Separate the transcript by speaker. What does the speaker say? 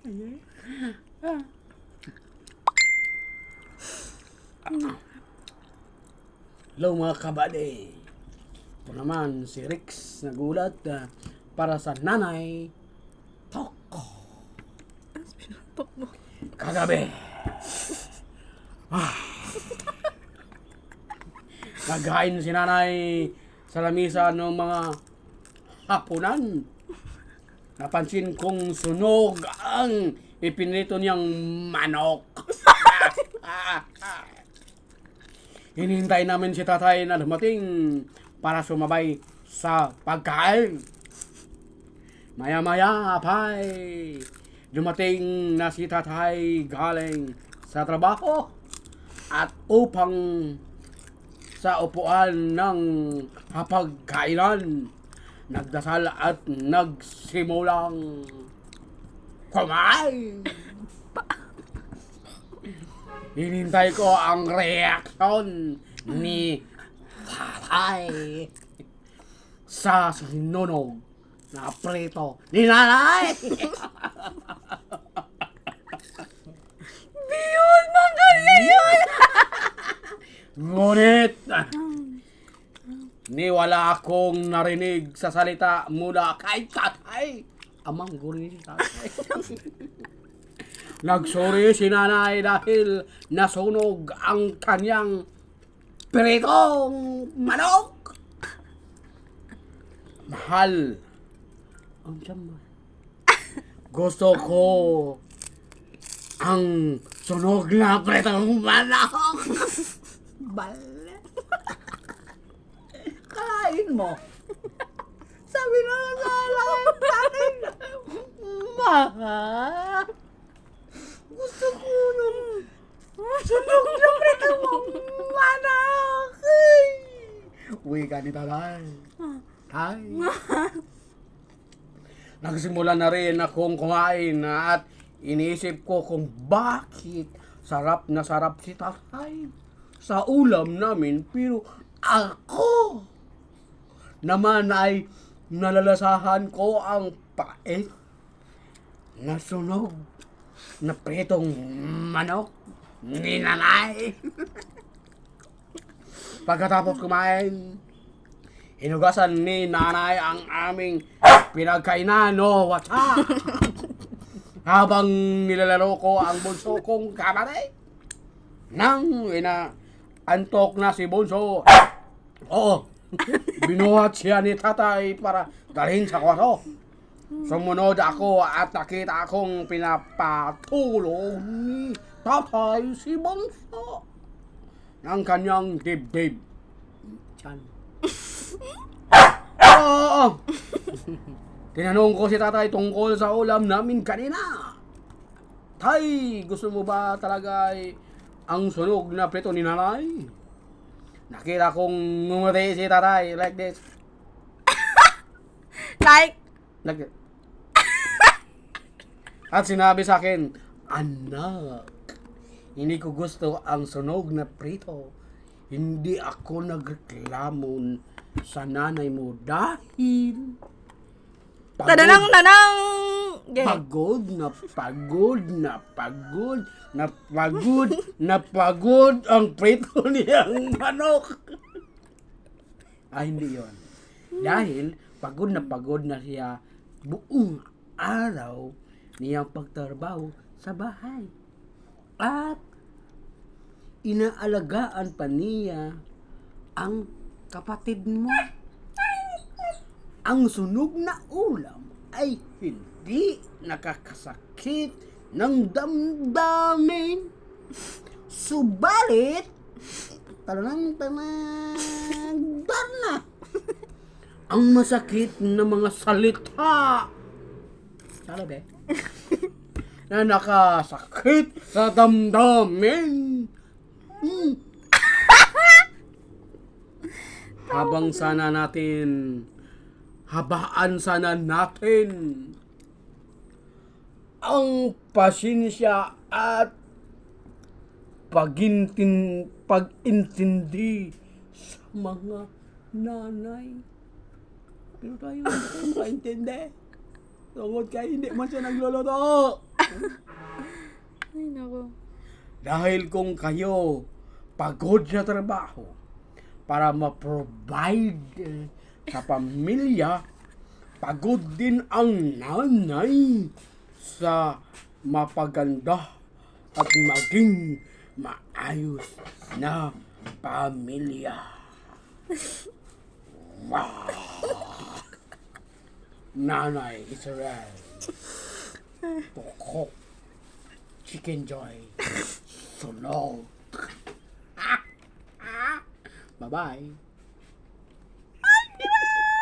Speaker 1: Hello mga kabady. Ito naman si Rex nagulat para sa Nanay Toko. Kagabi. Naghain si Nanay sa lamisa ng mga hapunan. Napansin kong sunog ang ipinrito niyang manok. Hinihintay namin si tatay na dumating para sumabay sa pagkain. Maya-maya apay, dumating na si tatay galing sa trabaho at upang sa upuan ng hapagkainan, nagdasal at nagsimulang kumain. Hinintay ko ang reaksyon ni tatay sa sinunog na prito ni nanay.
Speaker 2: Biyun, magaling yun!
Speaker 1: Ngunit, ni wala akong narinig sa salita mula kay tatay. Amang guri si tatay. Nagsorry si nanay dahil nasunog ang kanyang piritong manok. Mahal. Ang sama. Gusto ko ang sunog na piritong manok. Bala. Kain mo. Sabi na lang sa akin. Mahal. Gusto ko nung sunog na pritong manok. Uwi ka ni tatay. Tay. Nagsimula na rin akong kumain at iniisip ko kung bakit sarap na sarap si tatay sa ulam namin, pero ako naman ay nalalasahan ko ang pait na sunog na pritong manok ni nanay. Pagkatapos kumain, hinugasan ni nanay ang aming pinagkainan o watsa. Habang nilalaro ko ang bunso kong kapatid. Nang antok na si bunso, binuhat siya ni tatay para dalhin sa kwarto. Sumunod ako at nakita akong pinapatulog ni tatay si bunso ng kanyang dibdib. Tiyan. Tinanong ko si tatay tungkol sa ulam namin kanina. Tay, gusto mo ba talaga ang sunog na prito ni nanay? Nakita kong ngumati si tatay like this.
Speaker 2: Like,
Speaker 1: At sinabi sa akin, anak, hindi ko gusto ang sunog na prito. Hindi ako nagreklamo sa nanay mo dahil
Speaker 2: tanang!
Speaker 1: pagod na pagod ang prito niyang manok. Hindi yon. Dahil pagod na siya buong araw niyang pagtrabaho sa bahay. At inaalagaan pa niya ang kapatid mo. Ang sunog na ulam ay hindi nakakasakit ng damdamin. Subalit, darna, ang masakit na mga salita. Talaga na nakasakit sa damdamin. Habaan sana natin ang pasensya at pag-intindi sa mga nanay. Pero tayo hindi maintindihan. Tungkol kayo, hindi man siya nagluluto.
Speaker 2: Ay, naku.
Speaker 1: Dahil kung kayo pagod sa trabaho para ma-provide sa pamilya, pagod din ang nanay sa mapaganda at maging maayos na pamilya. Wow! Nanay Israel. Pokok. Chicken Joy. Sunog. Bye-bye.